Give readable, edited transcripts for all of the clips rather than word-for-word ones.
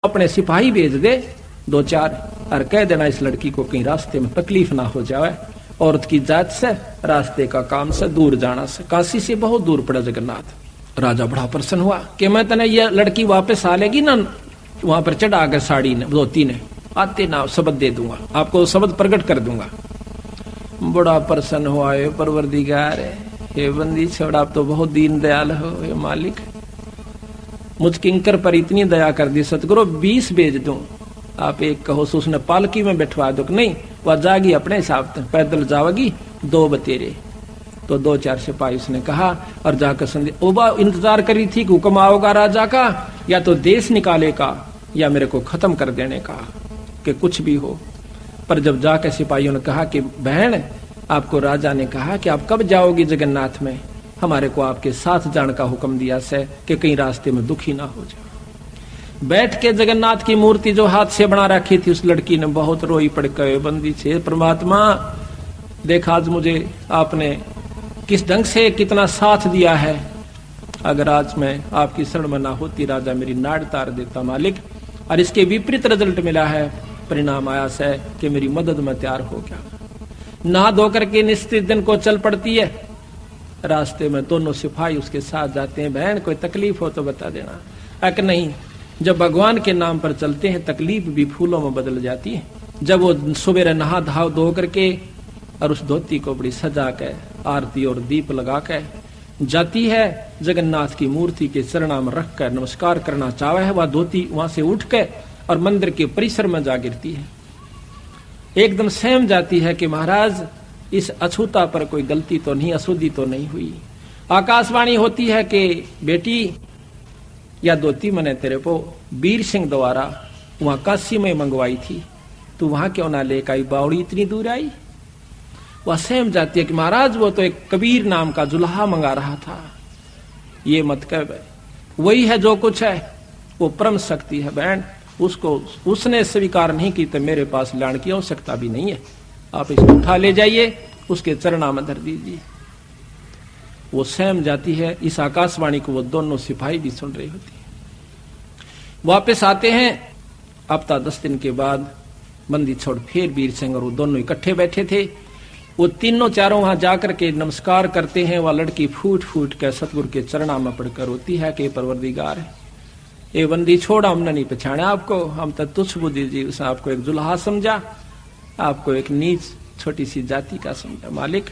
अपने सिपाही भेज दे 2-4 और कह देना इस लड़की को कहीं रास्ते में तकलीफ ना हो जाए, औरत की जात से, रास्ते का काम से दूर जाना से। काशी से बहुत दूर पड़ा जगन्नाथ। राजा बड़ा प्रसन्न हुआ कि मैं तने ये लड़की वापस आ लेगी ना, वहां पर चढ़ा कर साड़ी ने धोती ने आते ना शब्द दे दूंगा, आपको शब्द प्रकट कर दूंगा। बड़ा प्रसन्न हुआ, है परवरदिगार, हे बंदी छोड़, आप तो बहुत दीन दयाल हो, हे मालिक, मुझ किंकर पर इतनी दया कर दी सतगुरु, 20 भेज दूं, आप एक कहो सो उसने पालकी में बैठवा दो। नहीं, वह जागी अपने हिसाब से, पैदल जाओगी 2 बतेरे। तो 2-4 सिपाही उसने कहा और जाकर संदेश ओबा इंतजार करी थी कि हुक्म आओगा राजा का, या तो देश निकाले का या मेरे को खत्म कर देने का, कि कुछ भी हो। पर जब जाकर सिपाहियों ने कहा कि बहन, आपको राजा ने कहा कि आप कब जाओगी जगन्नाथ में, हमारे को आपके साथ जाने का हुक्म दिया से कि कहीं रास्ते में दुखी ना हो जाए। बैठ के जगन्नाथ की मूर्ति जो हाथ से बना रखी थी, उस लड़की ने बहुत रोई पड़ के, बंदी छे परमात्मा, देखा आज मुझे आपने किस ढंग से कितना साथ दिया है, अगर आज मैं आपकी शरण में ना होती राजा मेरी नाड़ तार देता मालिक। और इसके विपरीत रिजल्ट मिला है, परिणाम आया से कि मेरी मदद में तैयार हो गया। नहा धो करके निश्चित दिन को चल पड़ती है। रास्ते में दोनों सिपाही उसके साथ जाते हैं, बहन कोई तकलीफ हो तो बता देना। अक नहीं, जब भगवान के नाम पर चलते हैं तकलीफ भी फूलों में बदल जाती है। जब वो सुबह नहा धो करके और उस धोती को बड़ी सजा के आरती और दीप लगा के जाती है, जगन्नाथ की मूर्ति के चरणों में रख कर नमस्कार करना चाहे है, वह धोती वहां से उठ के और मंदिर के परिसर में जा गिरती है। एकदम सहम जाती है कि महाराज इस अछूता पर कोई गलती तो नहीं, अशुद्धि तो नहीं हुई। आकाशवाणी होती है कि बेटी, या धोती मैंने तेरे को वीर सिंह द्वारा वहां काशी में मंगवाई थी, तू वहां क्यों ना लेकर आई, बावड़ी इतनी दूर आई। वह सहम जाती है कि महाराज वो तो एक कबीर नाम का जुल्हा मंगा रहा था, ये मत कह, वही है जो कुछ है, वो परम शक्ति है बहन, उसको उसने स्वीकार नहीं की तो मेरे पास लाने की आवश्यकता भी नहीं है, आप इसको उठा ले जाइए, उसके चरणों में धर दीजिए। वो सहम जाती है। इस आकाशवाणी को वो दोनों सिपाही भी सुन रही होती है। वापस आते हैं, हफ्ता 10 दिन के बाद बंदी छोड़ फिर वीर सिंह और वो दोनों इकट्ठे बैठे थे। वो तीनों चारों वहां जाकर के नमस्कार करते हैं। वह लड़की फूट फूट कर सतगुरु के चरणों में पड़कर रोती है कि परवरदिगार है, ये बंदी छोड़, हमने नहीं पहचाना आपको, हम तो तुच्छ बुद्धि जी, उसने आपको एक जुल्हा समझा, आपको एक नीच छोटी सी जाति का समझा, मालिक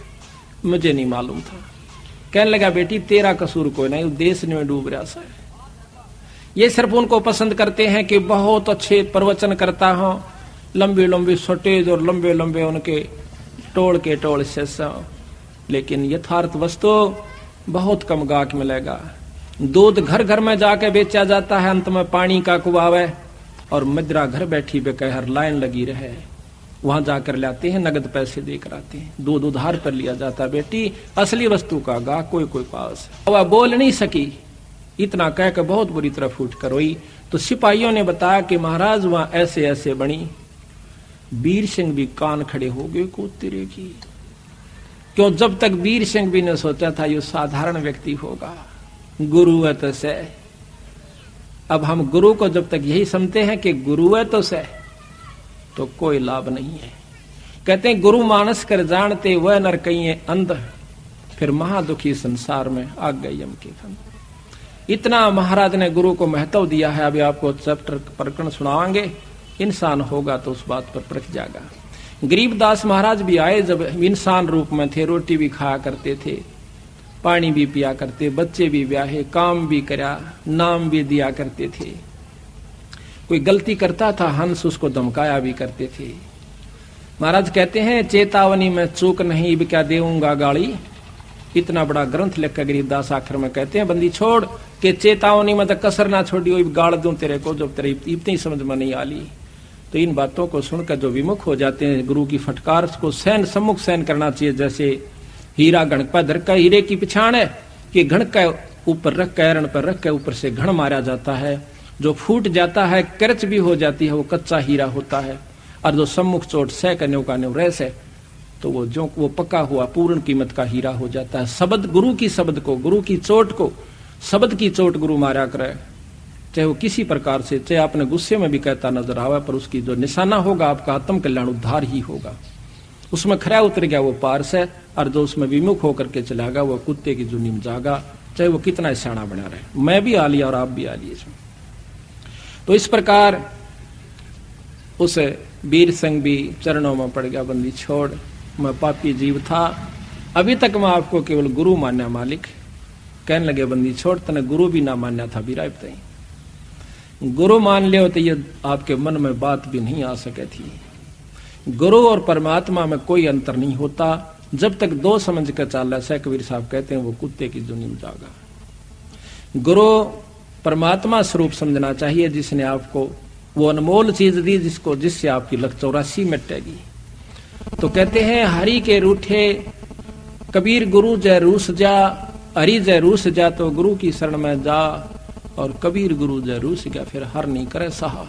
मुझे नहीं मालूम था। कहने लगा बेटी तेरा कसूर कोई नहीं, देश में डूब रहा सा। ये सिर्फ उनको पसंद करते हैं कि बहुत अच्छे प्रवचन करता हो, लंबी लंबी सटेज और लंबे लंबे उनके टोल के टोल से, लेकिन यथार्थ वस्तु बहुत कम गाहक मिलेगा। दूध घर घर में जाके बेचा जाता है, अंत में पानी का कुआवे, और मदिरा घर बैठी बेकहर लाइन लगी रहे, वहां जाकर लाते हैं, नगद पैसे देकर आते हैं, दूध उधार पर लिया जाता। बेटी असली वस्तु का गाहक कोई कोई पास है। वह बोल नहीं सकी, इतना कह के बहुत बुरी तरह फूट कर रोई। तो सिपाहियों ने बताया कि महाराज वहां ऐसे ऐसे बनी। वीर सिंह भी कान खड़े हो गए कूतरे की, क्यों जब तक वीर सिंह भी ने सोचा था ये साधारण व्यक्ति होगा, गुरु है तो से। अब हम गुरु को जब तक यही समझते हैं कि गुरु है तो से, तो कोई लाभ नहीं है। कहते हैं गुरु मानस कर जानते वह नर कहीं अंध, फिर महादुखी संसार में आ गए यम के फंद। इतना महाराज ने गुरु को महत्व दिया है। अभी आपको चैप्टर प्रकरण सुनावांगे, इंसान होगा तो उस बात पर परख जाएगा। गरीबदास महाराज भी आए, जब इंसान रूप में थे, रोटी भी खाया करते थे, पानी भी पिया करते, बच्चे भी ब्याहे, काम भी करा, नाम भी दिया करते थे। कोई गलती करता था हंस उसको धमकाया भी करते थे। महाराज कहते हैं चेतावनी में चूक नहीं, भी क्या देऊंगा गाली। इतना बड़ा ग्रंथ लिखकर गरीबदास आखिर में कहते हैं बंदी छोड़ के चेतावनी में तो कसर ना छोड़ी, गाड़ दूं तेरे को जब तेरे इतनी समझ में नहीं आली। तो इन बातों को सुनकर जो विमुख हो जाते हैं, गुरु की फटकार को सहन सम्मुख सहन करना चाहिए। जैसे हीरा घण पर धर का, हीरे की पिछाड़ है कि घण का ऊपर रख के, एरण पर रख के ऊपर से घण मारा जाता है, जो फूट जाता है, करच भी हो जाती है, वो कच्चा हीरा होता है। और जो सम्मुख चोट सह करने का रह है, तो वो पक्का हुआ पूर्ण कीमत का हीरा हो जाता है। शब्द गुरु की, शब्द को, गुरु की चोट को, शब्द की चोट गुरु मारा करे, चाहे वो किसी प्रकार से, चाहे आपने गुस्से में भी कहता नजर आवे, पर उसकी जो निशाना होगा आपका आत्म कल्याण उद्धार ही होगा। उसमें खरा उतर गया वो पारस है, और जो उसमें विमुख होकर के चला गया वो कुत्ते की जुनी में जागा, चाहे वो कितना सियाना बना रहे। मैं भी आ लिया और आप भी आ लिए। तो इस प्रकार उस वीर सिंह भी चरणों में पड़ गया, बंदी छोड़, मैं पापी जीव था, अभी तक मैं आपको केवल गुरु मान्या मालिक। कहने लगे बंदी छोड़, तने गुरु भी ना मान्या था भी राय, गुरु मान लियो तो ये आपके मन में बात भी नहीं आ सके थी। गुरु और परमात्मा में कोई अंतर नहीं होता, जब तक दो समझ कर चाल रहा। कबीर साहब कहते हैं वो कुत्ते की जुनी में जागा। गुरु परमात्मा स्वरूप समझना चाहिए, जिसने आपको वो अनमोल चीज दी, जिससे आपकी लख 84 मिटेगी। तो कहते हैं हरि के रूठे कबीर गुरु जय रूस जा, हरि जय रूस जा तो गुरु की शरण में जा, और कबीर गुरु जय रूस गया फिर हर नहीं करे सहार।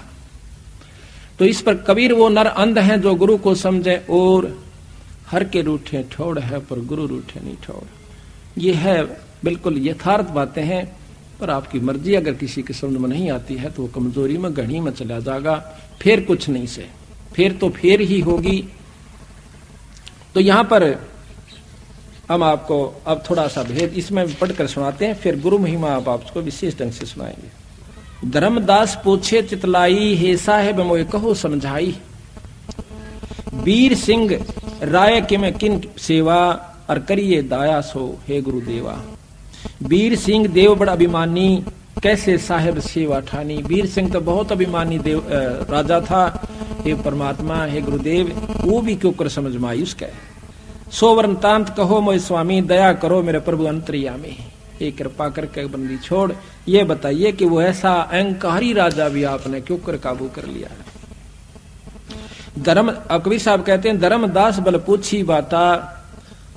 तो इस पर कबीर वो नर अंध हैं जो गुरु को समझे, और हर के रूठे ठोड़ है पर गुरु रूठे नहीं ठोड़। ये है बिल्कुल यथार्थ बातें हैं, पर आपकी मर्जी अगर किसी के समझ में नहीं आती है तो वो कमजोरी में घड़ी में चला जाएगा, फिर कुछ नहीं से, फिर तो फिर ही होगी। तो यहां पर हम आपको अब थोड़ा सा भेद इसमें पढ़कर सुनाते हैं, फिर गुरु महिमा आप आपको विशेष ढंग से सुनाएंगे। धर्मदास पूछे चितलाई, हे साहेब मोए कहो समझाई। वीर सिंह राय के में किन सेवा, और करिए दाया सो हे गुरुदेवा। वीर सिंह देव बड़ा अभिमानी, कैसे साहेब सेवा ठानी। वीर सिंह तो बहुत अभिमानी देव राजा था। हे परमात्मा, हे गुरुदेव, वो भी क्यों कर समझ में आई उसका। सोवर्ण तांत कहो मोय स्वामी, दया करो मेरे प्रभु अंतर्यामी। एक कृपा करके बंदी छोड़, ये बताइए कि वो ऐसा अहंकारी राजा भी आपने क्यों कर काबू कर लिया है। धर्म कबीर साहब कहते हैं, धर्मदास बल पूछी बाता,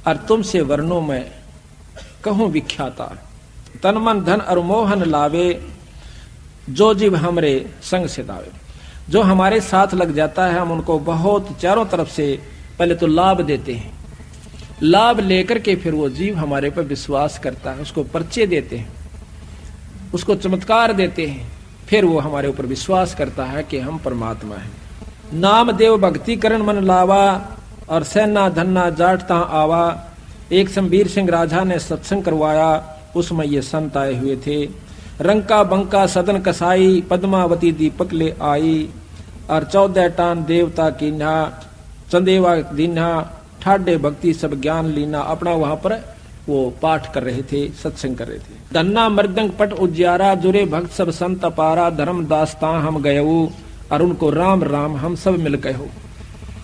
और तुमसे वर्णों में कहूं विख्याता। तन मन धन और मोहन लावे, जो जीव हमरे संग से दावे। जो हमारे साथ लग जाता है हम उनको बहुत चारों तरफ से पहले तो लाभ देते हैं, लाभ लेकर के फिर वो जीव हमारे पर विश्वास करता है, उसको परिचय देते हैं, उसको चमत्कार देते हैं, फिर वो हमारे ऊपर विश्वास करता है कि हम परमात्मा हैं। नाम देव भक्ति करण मन लावा, और सेना धन्ना जाटता आवा। एक शमवीर सिंह राजा ने सत्संग करवाया, उसमें ये संत आए हुए थे। रंका बंका सदन कसाई, पद्मावती दीपक ले आई। और 14 टान देवता कीन्हा, चंदेवा दीन्हा, ठाडे भक्ति सब ज्ञान लीना। अपना वहां पर वो पाठ कर रहे थे, सत्संग कर रहे थे। धन्ना मृदंग पट उज्यारा, जुरे भक्त सब संत पारा। धर्मदास ता हम गयऊ, और उनको राम राम हम सब मिल कहो।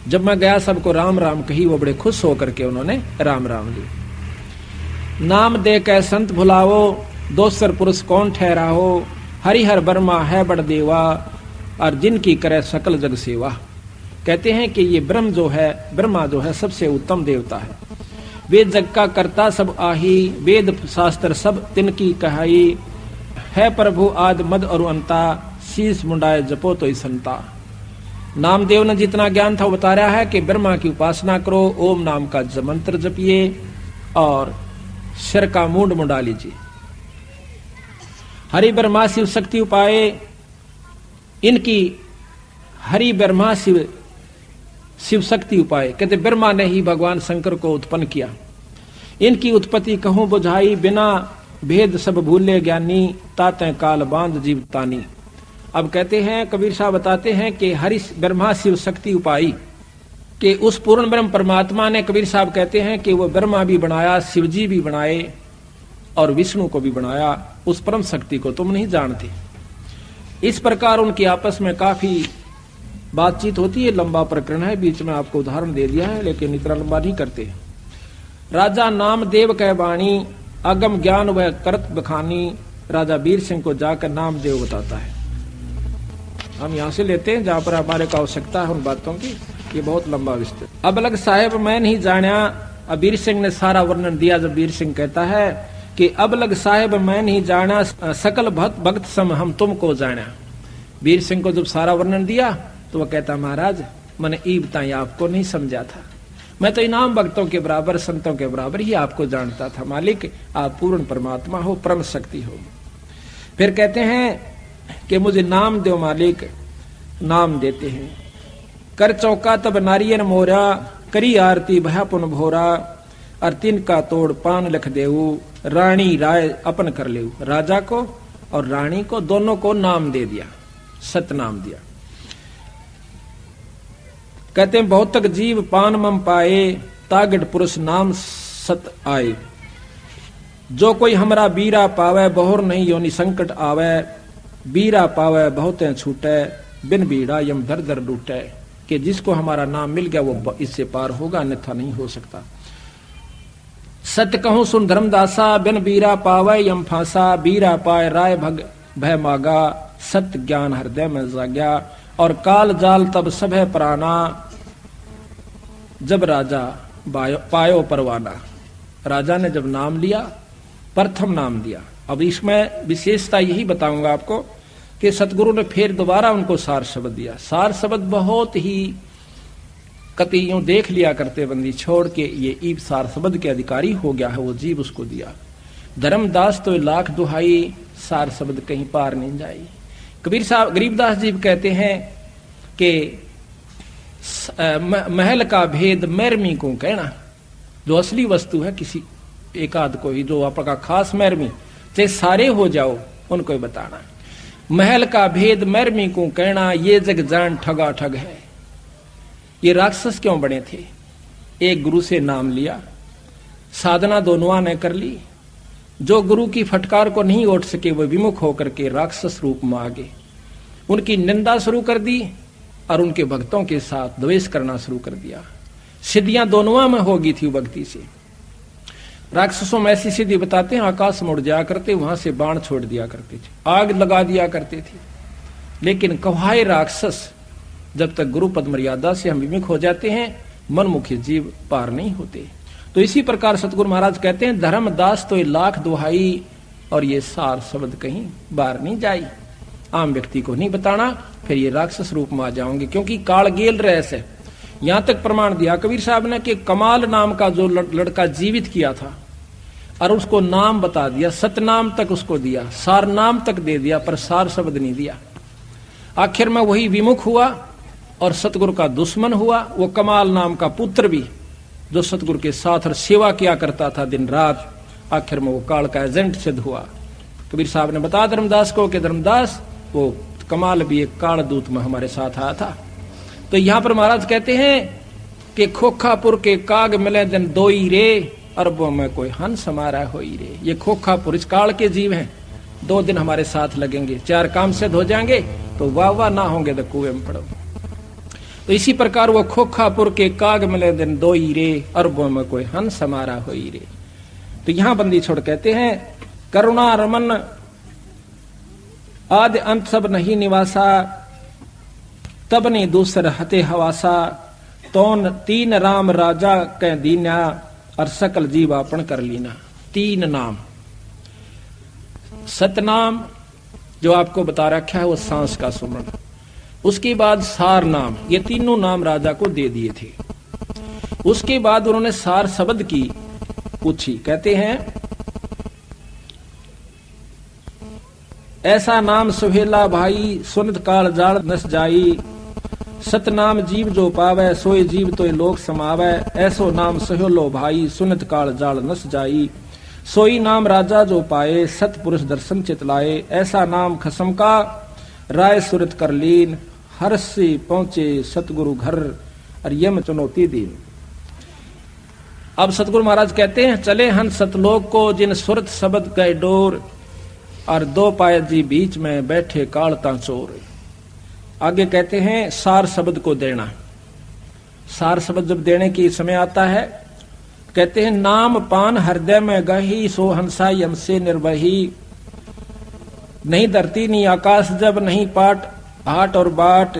जब मैं गया सबको राम राम कही, वो बड़े खुश होकर के उन्होंने राम राम ली। नाम दे के संत भुलाओ, दोसर पुरुष कौन ठहराओ। हरिहर बर्मा है बड़ देवा, और जिनकी करे सकल जग सेवा। कहते हैं कि ये ब्रह्मा जो है सबसे उत्तम देवता है। वेद जग का कर्ता सब आही, वेद शास्त्र सब तिनकी कहाई। है प्रभु आद मद और अंता, शीश मुंडाए जपो तो संता। नामदेव ने जितना ज्ञान था वो बता रहा है कि ब्रह्मा की उपासना करो, ओम नाम का मंत्र जपिए, और सिर का मूंड मुंडा लीजिए। हरि ब्रह्मा शिव शक्ति उपाय, इनकी हरि ब्रह्मा शिव शक्ति उपाय। कहते ब्रह्मा ने ही भगवान शंकर को उत्पन्न किया। इनकी उत्पत्ति कहूं बुझाई, बिना भेद सब भूले ज्ञानी। ताते काल बांध जीवतानी। अब कहते हैं कबीर साहब बताते हैं कि हरि ब्रह्मा शिव शक्ति उपाई, कि उस पूर्ण ब्रह्म परमात्मा ने, कबीर साहब कहते हैं कि वो ब्रह्मा भी बनाया, शिवजी भी बनाए, और विष्णु को भी बनाया। उस परम शक्ति को तुम नहीं जानते। इस प्रकार उनकी आपस में काफी बातचीत होती है। लंबा प्रकरण है, बीच में आपको उदाहरण दे दिया है, लेकिन इतना लंबा नहीं करते। राजा नामदेव कह बाणी, अगम ज्ञान वह करत बखानी। राजा वीर सिंह को जाकर नामदेव बताता है। हम यहाँ से लेते हैं जहाँ पर हमारे को आवश्यकता है उन बातों की, ये बहुत लंबा विस्तृत। अब अलग साहेब मैं नहीं जाना। अब वीर सिंह ने सारा वर्णन दिया। जब वीर सिंह कहता है कि अब लग साहेब मैं नहीं जाना, सकल भक्त सम हम तुमको जाना। वीर सिंह को जब सारा वर्णन दिया तो वह कहता, महाराज मैंने ई बताई आपको नहीं समझा था, मैं तो इनाम भक्तों के बराबर, संतों के बराबर ही आपको जानता था। मालिक आप पूर्ण परमात्मा हो, परम शक्ति हो। फिर कहते हैं कि मुझे नाम दो मालिक, नाम देते हैं। कर चौका तब नारियन मोरा, करी आरती भया पुन भोरा, और तिनका तोड़ पान लख देऊ, रानी राय अपन कर लेऊ। राजा को और रानी को दोनों को नाम दे दिया, सत नाम दिया। कहते हैं बहुत तक जीव पान मम पाए, तागड़ पुरुष नाम सत आए। जो कोई हमरा बीरा पावे, बहुर नहीं योनि संकट आवे। बीरा पावे बहुत छूटे, बिन बीड़ा यम दर दर लूटे। कि जिसको हमारा नाम मिल गया वो इससे पार होगा, अन्यथा नहीं हो सकता। सत्य कहूं सुन धर्मदासा, बिन बीरा पावे यम फांसा। बीरा पाए राय भग भय मागा, सत्य ज्ञान हृदय में जाग्या। और काल जाल तब सब है प्राणा, जब राजा पायो परवाना। राजा ने जब नाम लिया, प्रथम नाम दिया। अब इसमें विशेषता यही बताऊंगा आपको कि सतगुरु ने फिर दोबारा उनको सार शब्द दिया। सार शब्द बहुत ही कति यूं देख लिया करते बंदी छोड़ के ये ईब सार शब्द के अधिकारी हो गया है, वो जीव उसको दिया। धर्मदास तो लाख दुहाई, सार शब्द कहीं पार नहीं जाई। कबीर साहब गरीबदास जी कहते हैं कि महल का भेद मैरमी को कहना। जो असली वस्तु है किसी एक आध को ही, जो आपका खास मैरमी, चाहे सारे हो जाओ उनको ही बताना। महल का भेद मैरमी को कहना, ये जग जान ठगा ठग है। ये राक्षस क्यों बने थे? एक गुरु से नाम लिया, साधना दोनों ने कर ली। जो गुरु की फटकार को नहीं उठ सके वो विमुख होकर के राक्षस रूप में आ गए। उनकी निंदा शुरू कर दी और उनके भक्तों के साथ द्वेष करना शुरू कर दिया। सिद्धियां दोनों में होगी थी भक्ति से। राक्षसों में ऐसी सिद्धि बताते हैं, आकाश में उड़ जाया करते, वहां से बाण छोड़ दिया करते थे, आग लगा दिया करते थे। लेकिन कवाए राक्षस जब तक गुरु पद मर्यादा से हम विमुख हो जाते हैं, मनमुखी जीव पार नहीं होते। तो इसी प्रकार सतगुरु महाराज कहते हैं, धर्मदास तो ये लाख दुहाई, और ये सार शब्द कहीं बाहर नहीं जाई। आम व्यक्ति को नहीं बताना, फिर ये राक्षस रूप में आ जाओगे, क्योंकि काल गेल रहस्य है। यहां तक प्रमाण दिया कबीर साहब ने कि कमाल नाम का जो लड़का जीवित किया था और उसको नाम बता दिया, सतनाम तक उसको दिया, सार नाम तक दे दिया, पर सार शब्द नहीं दिया। आखिर में वही विमुख हुआ और सतगुरु का दुश्मन हुआ। वो कमाल नाम का पुत्र भी जो सतगुरु के साथ और सेवा किया करता था दिन रात, आखिर में वो काल का एजेंट सिद्ध हुआ। कबीर साहब ने बताया धर्मदास को कि धर्मदास वो कमाल भी एक काल दूत में हमारे साथ आया था। तो यहां पर महाराज कहते हैं कि खोखापुर के काग मिले दिन दोई रे, अरबों में कोई हंस हमारा होई रे। ये खोखापुर इस काल के जीव हैं, 2 दिन हमारे साथ लगेंगे, 4 काम सिद्ध हो जाएंगे तो वाह वाह ना होंगे तो कुएं में पड़ो। तो इसी प्रकार वो खोखापुर के काग मिले दिन दोई रे, अरबों में कोई हंस हमारा होई रे। तो यहां बंदी छोड़ कहते हैं, करुणा रमन आदि अंत सब नहीं निवासा, तब नहीं दूसर हते हवासा। तोन 3 राम राजा कह दीना, और सकल जीव आपन कर लीना। 3 नाम, सतनाम जो आपको बता रखा है वो सांस का सुमरण, उसके बाद सार नाम, ये तीनों नाम राजा को दे दिए थे। उसके बाद उन्होंने सार शब्द की पूछी। कहते हैं, ऐसा नाम सुहेला भाई, सुनत काल जाल नस जाई। सतनाम जीव जो पावे, सोए जीव तो लोक समावे। ऐसो नाम सहेलो भाई, सुनत काल जाल नस जाई। सोई नाम राजा जो पाए, सतपुरुष दर्शन चितलाए। ऐसा नाम खसम का, राय सुरत कर लीन। हर्ष से पहुंचे सतगुरु घर, और यम चुनौती दीन। अब सतगुरु महाराज कहते हैं, चले हन सतलोक को, जिन सुरत शब्द गए डोर। और 2 पाए जी बीच में बैठे कालता चोर। आगे कहते हैं, सार शब्द को देना। सार शब्द जब देने की समय आता है, कहते हैं, नाम पान हृदय में गही, सो हंसा यम से निर्वही। नहीं धरती नहीं आकाश जब, नहीं पाट हाट और बाट।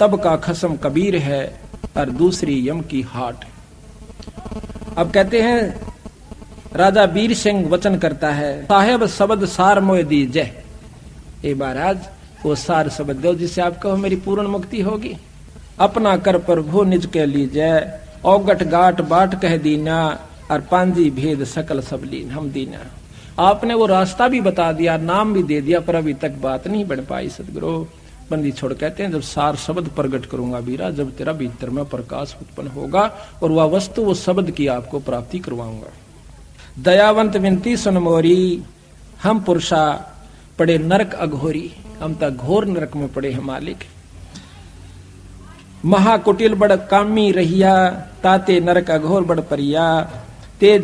तब का खसम कबीर है, और दूसरी यम की हाट। अब कहते हैं, राजा वीर सिंह वचन करता है, साहेब शब्द सार मोय दीजय। ए महाराज वो सार शब्द दो जिससे आप कहो मेरी पूर्ण मुक्ति होगी। अपना कर प्रभु निज के लीजय, औगट गाट बाट कह दीना। और पांजी भेद सकल सब लीन हम दीना। आपने वो रास्ता भी बता दिया, नाम भी दे दिया, पर अभी तक बात नहीं बन पाई सदगुरु। बंदी छोड़ कहते हैं जब सार शब्द प्रकट करूंगा वीरा, जब तेरा भीतर में प्रकाश उत्पन्न होगा और वह वस्तु वो शब्द की आपको प्राप्ति करवाऊंगा। दयावंत विनती सुन मोरी, हम पुरुषा पड़े नरक अघोरी, हम तक घोर नरक में पड़े हैं मालिक। महाकुटिल बड़ कामी रहिया, ताते नरक अघोर बड़ परिया। ते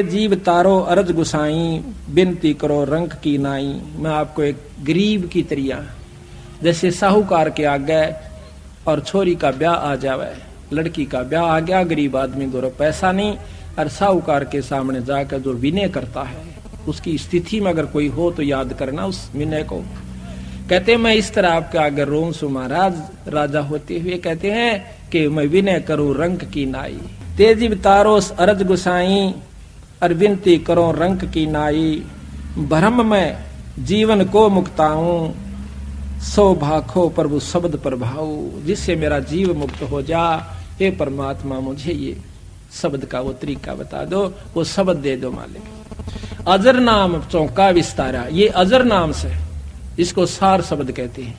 जीव तारो अरज गुसाई, बिनती करो रंक की नाई। मैं आपको एक गरीब की तरिया, जैसे साहूकार के आगे और छोरी का ब्याह आ जावे, लड़की का ब्याह आ गया, गरीब आदमी दो पैसा नहीं, और साहूकार के सामने जाकर जो विनय करता है, उसकी स्थिति में अगर कोई हो तो याद करना उस विनय को। कहते मैं इस तरह आपके आगे रोऊं सु महाराज, राजा होते हुए कहते हैं कि मैं विनय करूं रंक की नाई। तेजी तारो अरज गुसाई, और विनती करो रंक की नाई। भ्रम में जीवन को मुक्ताऊं, सो भाखो प्रभु शब्द प्रभाऊ। जिससे मेरा जीव मुक्त हो जा, हे परमात्मा मुझे ये शब्द का वो तरीका बता दो, वो शब्द दे दो मालिक। अजर नाम चौका विस्तारा, ये अजर नाम से इसको सार शब्द कहते हैं।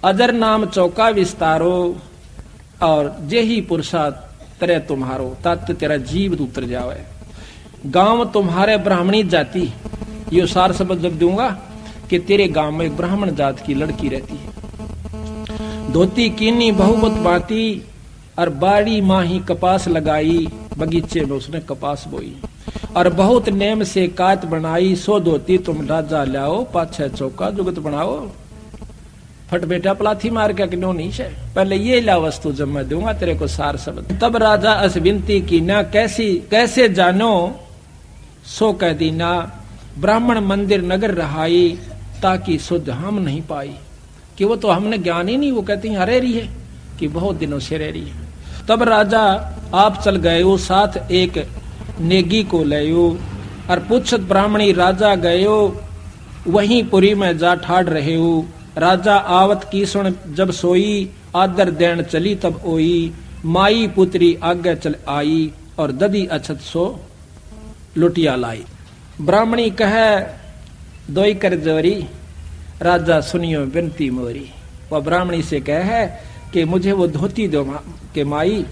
अजर नाम चौका विस्तारो, और जे ही पुरुषा तरह तुम्हारो, तत् तेरा जीव उतर जावे। गांव तुम्हारे ब्राह्मणी जाति, ये सार शब्द जब दूंगा कि तेरे गांव में एक ब्राह्मण जात की लड़की रहती है। धोती कीनी बहुमत बाती, और बाड़ी माही कपास लगाई, बगीचे में उसने कपास बोई। और बहुत नेम से कात बनाई, सो धोती तुम राजा लाओ, पाछे चौका जुगत बनाओ। फट बेटा पलाथी मार के क्यों नहीं है, पहले ये ला वस्तु जब मैं दूंगा तेरे को सार शब्द। तब राजा अस विनती की ना, कैसे जानो सो कह दीना। ब्राह्मण मंदिर नगर रहाई, ताकि शुद्ध हम नहीं पाई। कि वो तो हमने ज्ञान ही नहीं, वो कहती हैं रह रही है कि बहुत दिनों से रह रही है। तब राजा आप चल गए हो, साथ एक नेगी को लयो, और पूछत ब्राह्मणी राजा गयो, वहीं पुरी में जा ठाड़ रहे हो। राजा आवत की सुन जब सोई, आदर देन चली तब ओई। माई पुत्री आगे चल आई, और ददी अछत सो लुटिया लाई। ब्राह्मणी कहे दोई कर जोरी, राजा सुनियो विनती मोरी। वह ब्राह्मणी से कहे कि मुझे वो धोती दो के माई।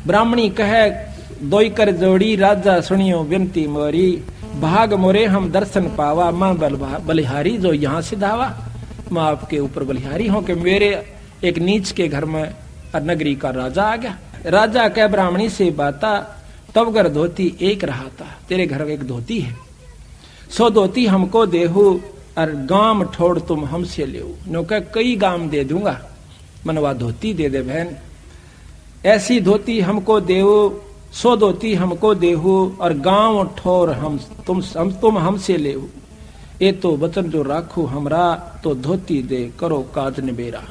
ब्राह्मणी कहे दोई कर जोड़ी, राजा सुनियो विनती मोरी। भाग मोरे हम दर्शन पावा, मां बलिहारी जो यहाँ से धावा। मैं आपके ऊपर बलिहारी हूं कि मेरे एक नीच के घर में नगरी का राजा आ गया। राजा कह ब्राह्मणी से बाता, तब घर धोती एक रहा था, तेरे घर एक धोती है, सो धोती हमको देहू, और गाम ठोड़ तुम हमसे ले। नो कह कई गाम दे दूंगा, मनवा धोती दे दे बहन। ऐसी धोती हमको देहू, सो धोती हमको देहू, और गांव ठोर तुम हमसे ले। ये तो वचन जो राखो हमरा, तो धोती दे करो काज निबेरा।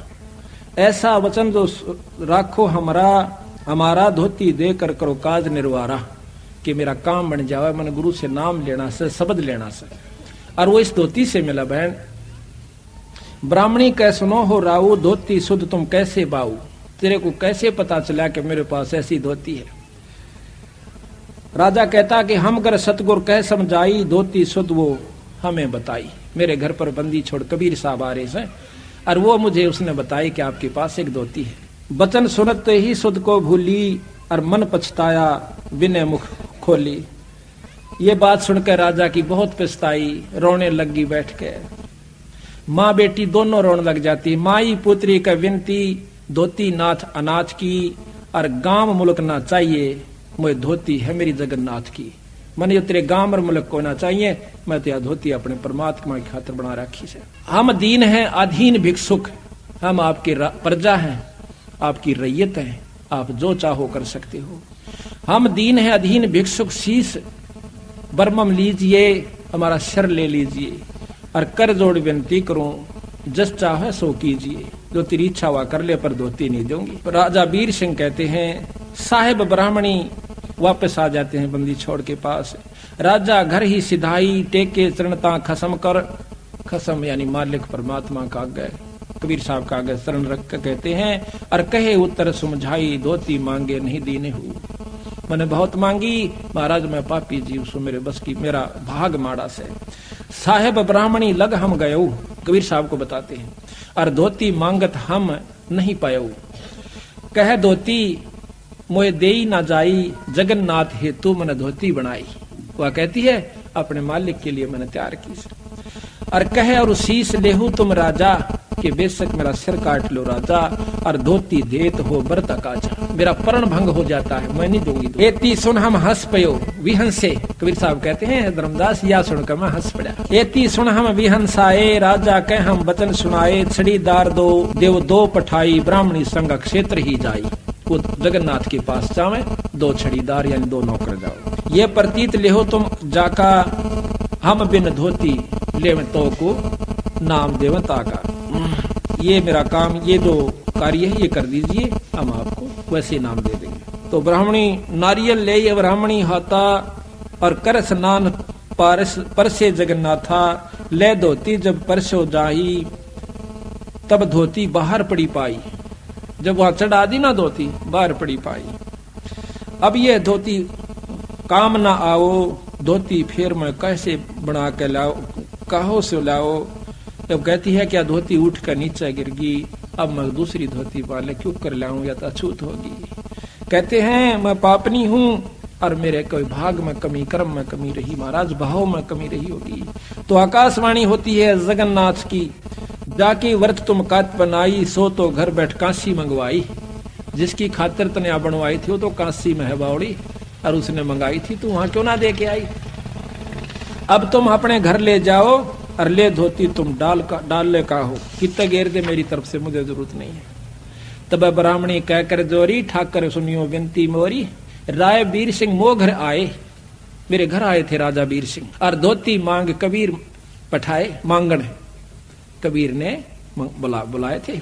ऐसा वचन जो राखो हमारा धोती दे कर करो काज निर्वारा, कि मेरा काम बन जावे। मन गुरु से नाम लेना से, शब्द लेना से, और वो इस धोती से मिला बहन। ब्राह्मणी कह सुनो हो राऊ, धोती शुद्ध तुम कैसे बाऊ। तेरे को कैसे पता चला कि मेरे पास ऐसी धोती है। राजा कहता कि हम अगर सतगुरु कह समझाई, धोती शुद्ध वो हमें बताई। मेरे घर पर बंदी छोड़ कबीर साहब आ रहे हैं, और वो मुझे उसने बताई कि आपके पास एक धोती है। बचन सुनते ही शुद्ध को भूली, और मन पछताया विनय मुख खोली। ये बात सुनकर राजा की बहुत पछताई, रोने लगी बैठ के। माँ बेटी दोनों रोने लग जाती। माई पुत्री का विनती, धोती नाथ अनाथ की, और गांव मुल्क ना चाहिए, मुझे धोती है मेरी जगन्नाथ की। मन ये तेरे गांव और मुल्क को ना चाहिए, मैं तो यह धोती अपने परमात्मा की खातिर बना रखी से। हम दीन हैं अधीन भिक्षुक, हम आपके प्रजा हैं, आपकी रैयत हैं, आप जो चाहो कर सकते हो। हम दीन हैं अधीन भिक्षुक, शीश बरमम लीजिए, हमारा सर ले लीजिए, और कर जोड़ विनती करूं, जस चाहे सो कीजिए। जो तेरी इच्छा हुआ कर ले, पर धोती नहीं दूंगी। राजा वीर सिंह कहते हैं, साहेब ब्राह्मणी वापस आ जाते हैं बंदी छोड़ के पास। राजा घर ही सिधाई, टेके चरणता खसम कर। खसम यानी मालिक परमात्मा का आगे, कबीर साहब का आगे शरण रख कर कहते हैं, और कहे उत्तर समझाई, धोती मांगे नहीं दीने हूँ। मैंने बहुत मांगी महाराज, मैं पापी जीव सु, मेरे बस की मेरा भाग माड़ा से। साहेब ब्राह्मणी लग हम गयो, कबीर साहब को बताते हैं, और धोती मांगत हम नहीं पायो। कह धोती मोए देई ना जाई, जगन्नाथ हेतु मैंने धोती बनाई। वह कहती है अपने मालिक के लिए मैंने तैयार की। और कहे और शीश लेहू तुम राजा, कि बेशक मेरा सिर काट लो राजा, और धोती देत हो बरता काजा। मेरा प्रण भंग हो जाता है, मैं नहीं दूंगी। एती सुन हम हंस पयो विहंसे, कबीर साहब कहते हैं धर्मदास, या सुनकर मैं हंस पड़ा। एती सुन हम विहंसाए, राजा कह हम वचन सुनाए, छड़ीदार दो देव दो पठाई, ब्राह्मणी संग क्षेत्र ही जाई। वो जगन्नाथ के पास जावे, दो छड़ीदार यानी दो नौकर जाओ। ये प्रतीत लेहो तुम जाका, हम बिन धोती ले तो को नाम देवता का। ये मेरा काम, ये जो कार्य है ये कर दीजिए, हम आपको वैसे नाम दे देंगे। तो ब्राह्मणी नारियल ले ब्राह्मणी हाथा, और कर स्नान परसे जगन्नाथा, ले धोती जब परसो जाही, तब धोती बाहर पड़ी पाई। जब वहां चढ़ा दी ना धोती, बाहर पड़ी पाई। अब ये धोती काम ना आओ, धोती फिर मैं कैसे बना के लाओ, कहो से लाओ। जब कहती है क्या धोती उठ कर नीचे गिर गई, अब मैं दूसरी धोती वाले क्यों कर लाऊं, या तो अछूत होगी। कहते हैं मैं पापनी हूं, और मेरे कोई भाग में कमी, कर्म में कमी रही महाराज, भाव में कमी रही होगी। तो आकाशवाणी होती है जगन्नाथ की, जाके व्रत तुम कात बनाई, सो तो घर बैठ काशी मंगवाई। जिसकी खातिर तने बनवाई थी वो तो काशी में है बावड़ी, और उसने मंगाई थी, तो वहां क्यों ना दे के आई। अब तुम अपने घर ले जाओ, और ले धोती तुम डाल ले का हो, कितना घेर दे मेरी तरफ से, मुझे जरूरत नहीं है। तब ब्राह्मणी कहकर जोरी, ठाकर सुनियो विनती मोरी, राय वीर सिंह मो घर आए। मेरे घर आए थे राजा वीर सिंह, और धोती मांग कबीर पठाए। मांगण कबीर ने बुलाए थे,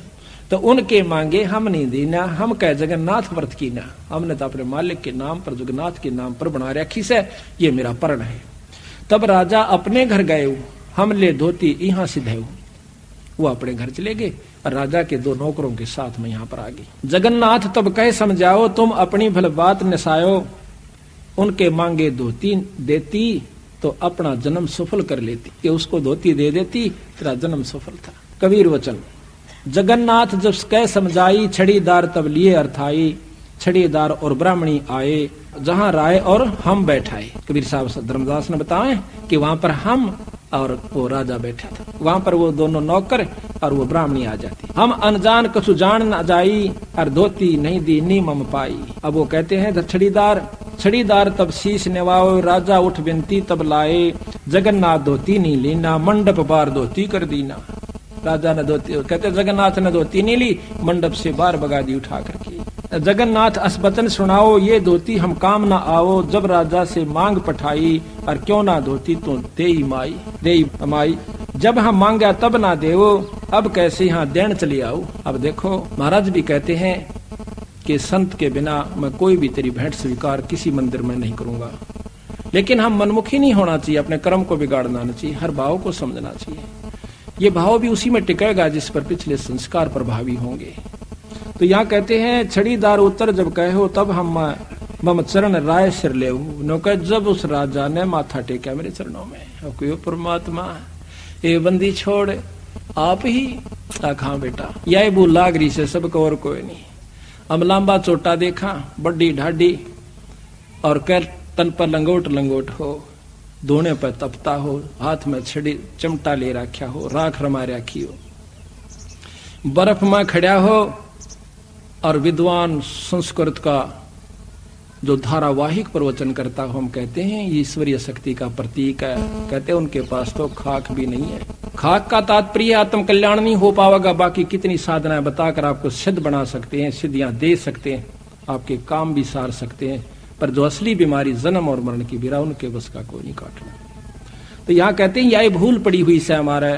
तो उनके मांगे हम नहीं देना, हम कह जगन्नाथ व्रत की ना, हमने तो अपने मालिक के नाम पर, जगन्नाथ के नाम पर बना रखी से, ये मेरा प्रण है। तब राजा अपने घर गए, हम ले धोती यहाँ सिद्ध। वो अपने घर चले गए, और राजा के दो नौकरों के साथ में यहाँ पर आ गई। जगन्नाथ तब कह समझाओ, तुम अपनी भल बात नसायो, उनके मांगे धोती देती, तो अपना जन्म सफल कर लेती। कि उसको धोती दे देती, तेरा जन्म सफल था। कबीर वचन, जगन्नाथ जब कह समझाई, छड़ीदार तब लिए अर्थाई, छड़ीदार और ब्राह्मणी आए, जहां राय और हम बैठाए। कबीर साहब धर्मदास ने बताए कि वहां पर हम और वो राजा बैठा था, वहां पर वो दोनों नौकर और वो ब्राह्मणी आ जाती। हम अनजान कछु जान न जाई, और धोती नहीं दी नी मम पाई। अब वो कहते हैं छड़ीदार तब शीश नेवाओ, राजा उठ विनती तब लाए, जगन्नाथ धोती नहीं लेना, मंडप बार धोती कर दीना। राजा ने धोती, कहते जगन्नाथ ने धोती नहीं ली, मंडप से बाहर भगा दी उठा करके। जगन्नाथ असबतन सुनाओ, ये धोती हम काम ना आओ, जब राजा से मांग पठाई, और क्यों ना धोती तो देई माई। जब हम मांगा तब ना देवो, अब कैसे यहाँ देन चली आओ। अब देखो महाराज भी कहते हैं कि संत के बिना मैं कोई भी तेरी भेंट स्वीकार किसी मंदिर में नहीं करूंगा। लेकिन हम मनमुखी नहीं होना चाहिए, अपने कर्म को बिगाड़ना नहीं चाहिए, हर भाव को समझना चाहिए। ये भाव भी उसी में टिकेगा जिस पर पिछले संस्कार प्रभावी होंगे। तो यहाँ कहते हैं छड़ीदार उत्तर जब कहो, तब हम मम चरण राय सिर ले। जब उस राजा ने माथा टेका मेरे चरणों में, कोई परमात्मा ये बंदी छोड़ आप ही आखा बेटा, यह बू लागरी से सबको और कोई नहीं। अमलांबा चोटा देखा, बड्डी ढाडी, और कर तन पर लंगोट हो, धोने पर तपता हो, हाथ में छड़ी चमटा ले रखा हो, राख रमा रखी हो, बर्फ में खड़ा हो, और विद्वान संस्कृत का जो धारावाहिक प्रवचन करता हो, हम कहते हैं ये ईश्वरीय शक्ति का प्रतीक है। कहते हैं उनके पास तो खाक भी नहीं है। खाक का तात्पर्य आत्म कल्याण नहीं हो पाएगा, बाकी कितनी साधनाएं बताकर आपको सिद्ध बना सकते हैं, सिद्धियां दे सकते हैं, आपके काम भी सार सकते हैं, पर जो असली बीमारी जन्म और मरण की बीरा, उनके बस का कोई नहीं काटना। तो यहाँ कहते हैं यह भूल पड़ी हुई से हमारा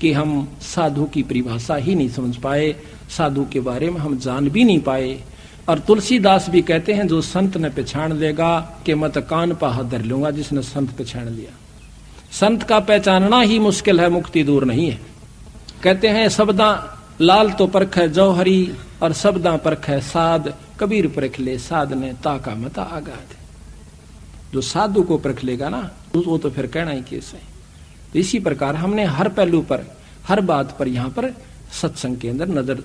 कि हम साधु की परिभाषा ही नहीं समझ पाए, साधु के बारे में हम जान भी नहीं पाए। और तुलसीदास भी कहते हैं जो संत ने पहचान लेगा कि मत कान पा धर लूंगा, जिसने संत पहचान लिया। संत का पहचानना ही मुश्किल है, मुक्ति दूर नहीं है। कहते हैं शब्दा लाल तो परख है जौहरी, और शब्दा परख है साध, कबीर परख ले साध ने ताका मता आगाध। जो साधु को परख लेगा ना वो तो फिर कहना ही कैसे। तो इसी प्रकार हमने हर पहलू पर, हर बात पर यहाँ पर सत्संग के अंदर नजर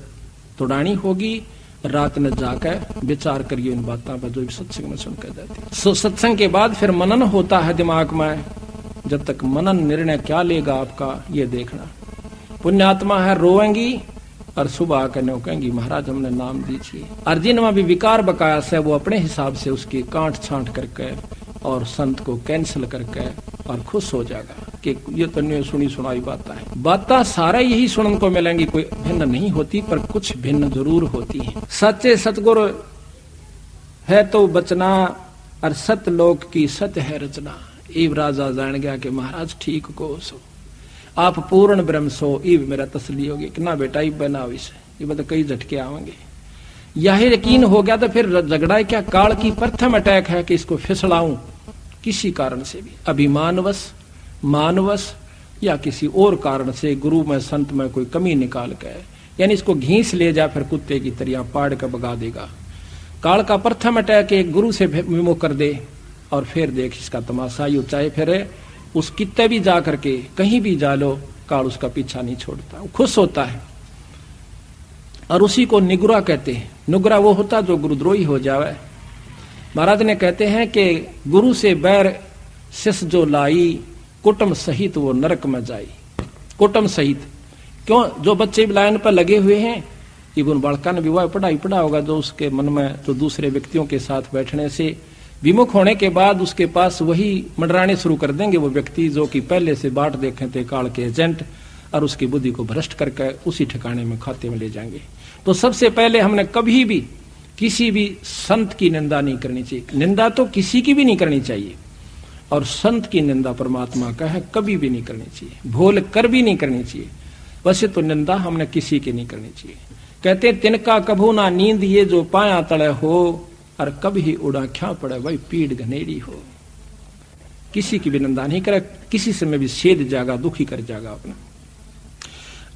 तोड़ानी होगी। रात में जाकर विचार करिए इन बातों पर जो सत्संग में सुनकर जाती। सत्संग के बाद फिर मनन होता है दिमाग में। जब तक मनन निर्णय क्या लेगा आपका ये देखना। पुण्यात्मा है रोएंगी और सुबह आकर नो कहेंगी महाराज हमने नाम दीजिए। और जिनमें भी विकार बकाया है वो अपने हिसाब से उसकी काट छांट करके और संत को कैंसिल करके और खुश हो जाएगा कि ये तो नहीं सुनी सुनाई बातें सारा यही सुनने को मिलेंगी। कोई भिन्न नहीं होती पर कुछ भिन्न जरूर होती है। सच्चे सतगुरु है तो बचना और सतलोक की सत्य है रचना। इब राजा जान गया कि महाराज ठीक को सो आप पूर्ण ब्रह्म सो। इब मेरा तसली होगी कि ना बेटा इब बना विषय ये कई झटके आवेंगे। यह यकीन हो गया तो फिर झगड़ा क्या काल की प्रथम अटैक है कि इसको फिसलाऊं किसी कारण से भी, अभिमानवश मानवश या किसी और कारण से गुरु में संत में कोई कमी निकाल के, यानी इसको घींस ले जा फिर कुत्ते की तरह पाड़ कर भगा देगा। काल का प्रथम अटैक एक गुरु से विमुख कर दे और फिर देख इसका तमाशा यू चाहे फिर उस कित्ते भी जा करके कहीं भी जा लो काल उसका पीछा नहीं छोड़ता, खुश होता है। और उसी को निगुरा कहते हैं। नुगरा वो होता जो गुरुद्रोही हो जावे। महाराज ने कहते हैं कि गुरु से बैर शिष्य जो लाई कुटुंब सहित वो नरक में जाई। कुटुंब सहित क्यों? जो बच्चे लाइन पर लगे हुए हैं इवन बालका ने विवाह पढ़ा होगा जो उसके मन में तो दूसरे व्यक्तियों के साथ बैठने से विमुख होने के बाद उसके पास वही मंडराने शुरू कर देंगे वो व्यक्ति जो कि पहले से बाट देखे थे काल के एजेंट, और उसकी बुद्धि को भ्रष्ट करके उसी ठिकाने में खाते में ले जाएंगे। तो सबसे पहले हमने कभी भी किसी भी संत की निंदा नहीं करनी चाहिए। निंदा तो किसी की भी नहीं करनी चाहिए और संत की निंदा परमात्मा का है कभी भी नहीं करनी चाहिए, भूल कर भी नहीं करनी चाहिए। वैसे तो निंदा हमने किसी की नहीं करनी चाहिए। कहते तिनका कभू ना नींद ये जो पाया तले हो और कभी उड़ा क्या पड़े भाई पीड़ घनेरी हो। किसी की भी निंदा नहीं करे, किसी से में भी छेद जाएगा, दुखी कर जाएगा अपना।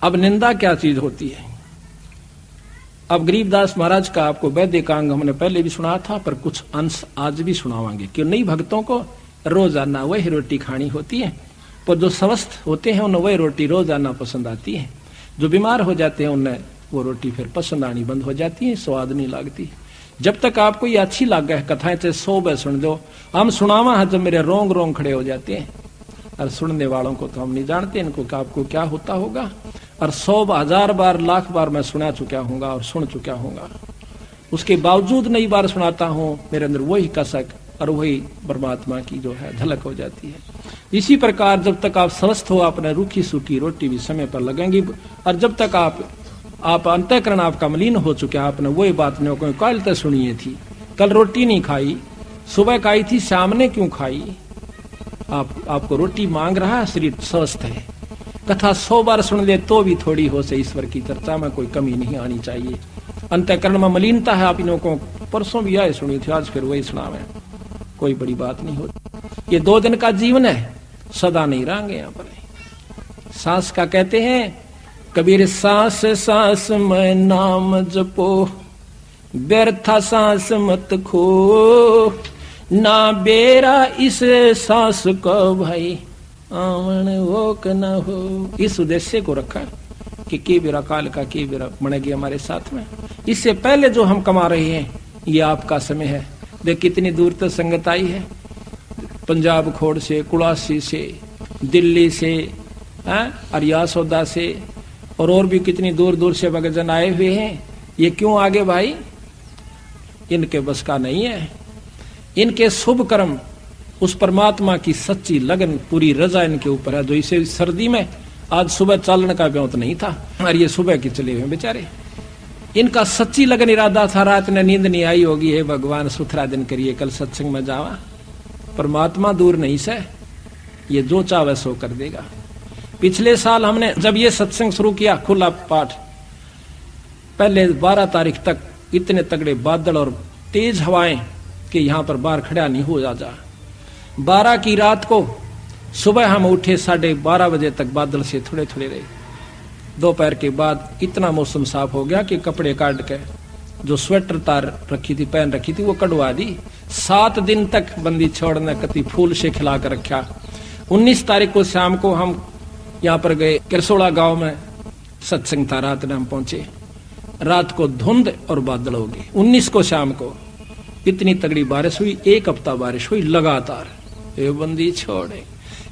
अब निंदा क्या चीज होती है? अब गरीबदास महाराज का आपको वैदिकांग हमने पहले भी सुना था पर कुछ अंश आज भी सुनावांगे। क्यों नहीं, भक्तों को रोजाना वही रोटी खानी होती है, पर जो स्वस्थ होते हैं उन्हें वही रोटी रोजाना पसंद आती है। जो बीमार हो जाते हैं उन्हें वो रोटी फिर पसंद आनी बंद हो जाती है, स्वाद नहीं लगती। जब तक आपको ये अच्छी लगे कथाएं चाहे 100 बार सुन दो, हम सुनावा है जब मेरे रोंग रोंग खड़े हो जाते हैं। और सुनने वालों को तो हम नहीं जानते इनको कि आपको क्या होता होगा। और 100 1000 बार लाख बार मैं सुना चुका हूंगा और सुन चुका हूंगा, उसके बावजूद नई बार सुनाता हूं मेरे अंदर वही कसक और वही परमात्मा की जो है झलक हो जाती है। इसी प्रकार जब तक आप स्वस्थ हो आपने रूखी सूखी रोटी भी समय पर लगेंगी। और जब तक आप अंतःकरण आपका मलिन हो चुके आपने वही बात नहीं को कल तक सुनिए थी, कल रोटी नहीं खाई, सुबह खाई थी शाम ने क्यों खाई। आपको रोटी मांग रहा है, शरीर स्वस्थ है। कथा 100 बार सुन ले तो भी थोड़ी हो से ईश्वर की चर्चा में कोई कमी नहीं आनी चाहिए। अंतःकरण में मलिनता है आप इन्हों को परसों भी आए सुनी थी, आज फिर वही सुनावे, कोई बड़ी बात नहीं होती। ये 2 दिन का जीवन है, सदा नहीं रहेंगे यहाँ पर। सांस का कहते हैं कबीर सांस सांस में नाम जपो, व्यर्था सांस मत खो, ना बेरा इस सांस को भाई आवन वो क न हो। इस उद्देश्य को रखा कि के बेरा काल का के बेरा मनेगी हमारे साथ में। इससे पहले जो हम कमा रहे हैं ये आपका समय है। देख कितनी दूर तक संगत आई है, पंजाब खोड़ से, कुड़ासी से, दिल्ली से, अरियासौदा से और भी कितनी दूर दूर से भक्तजन आए हुए हैं। ये क्यों आगे भाई? इनके बस का नहीं है। इनके शुभ कर्म उस परमात्मा की सच्ची लगन पूरी रजा इनके ऊपर है। जो इसे सर्दी में आज सुबह चलने का व्योत नहीं था और ये सुबह के चले हुए बेचारे। इनका सच्ची लगन इरादा था, रात ने नींद नहीं आई होगी, हे भगवान सुथरा दिन करिए कल सत्संग में जावा। परमात्मा दूर नहीं से, ये जो चाहे सो कर देगा। पिछले साल हमने जब ये सत्संग शुरू किया खुला पाठ, पहले 12 तारीख तक इतने तगड़े बादल और तेज हवाएं कि यहां पर बाहर खड़ा नहीं हो जा। 12 की रात को सुबह हम उठे 12:30 बजे तक बादल से थोड़े थोड़े रहे। दोपहर के बाद इतना मौसम साफ हो गया कि कपड़े काट के जो स्वेटर तार रखी थी, पहन रखी थी, वो कटवा दी। 7 दिन तक बंदी छोड़ने कति फूल से खिला कर रखा। 19 तारीख को शाम को हम यहाँ पर गए, किरसोड़ा गांव में सत्संग था। रात में हम पहुंचे, रात को धुंध और बादल हो गए। 19 को शाम को इतनी तगड़ी बारिश हुई, 1 हफ्ता बारिश हुई लगातार। ये बंदी छोड़े।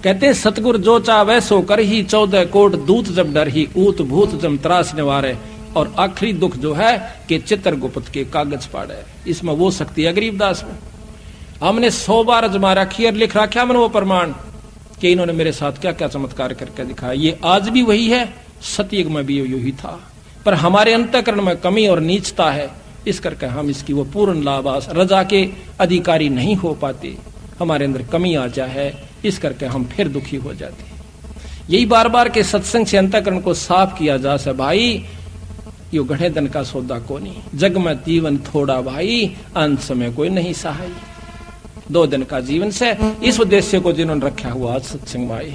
कहते सतगुर जो चावे सो कर ही, 14 कोट दूत जब डर ही, ऊत भूत जम त्रास निवारे। और आखिरी दुख जो है कि चित्रगुप्त के कागज पाड़े। इसमें वो शक्ति है गरीबदास में। हमने 100 बार अजमा रखी और लिख रखा मैंने वो प्रमाण कि इन्होंने मेरे साथ क्या क्या चमत्कार करके दिखाया। ये आज भी वही है, सतयुग में भी यही था, पर हमारे अंतःकरण में कमी और नीचता है, इस करके हम इसकी वो पूर्ण लाभास रजा के अधिकारी नहीं हो पाते। हमारे अंदर कमी आ जाए, इस करके हम फिर दुखी हो जाते। यही बार बार के सत्संग से अंतःकरण को साफ किया जा सके। भाई यो घड़े दिन का सौदा को नहीं, जग में जीवन थोड़ा भाई, अंत समय कोई नहीं सहाय। 2 दिन का जीवन से इस उद्देश्य को जिन्होंने रखा हुआ सत्संग भाई।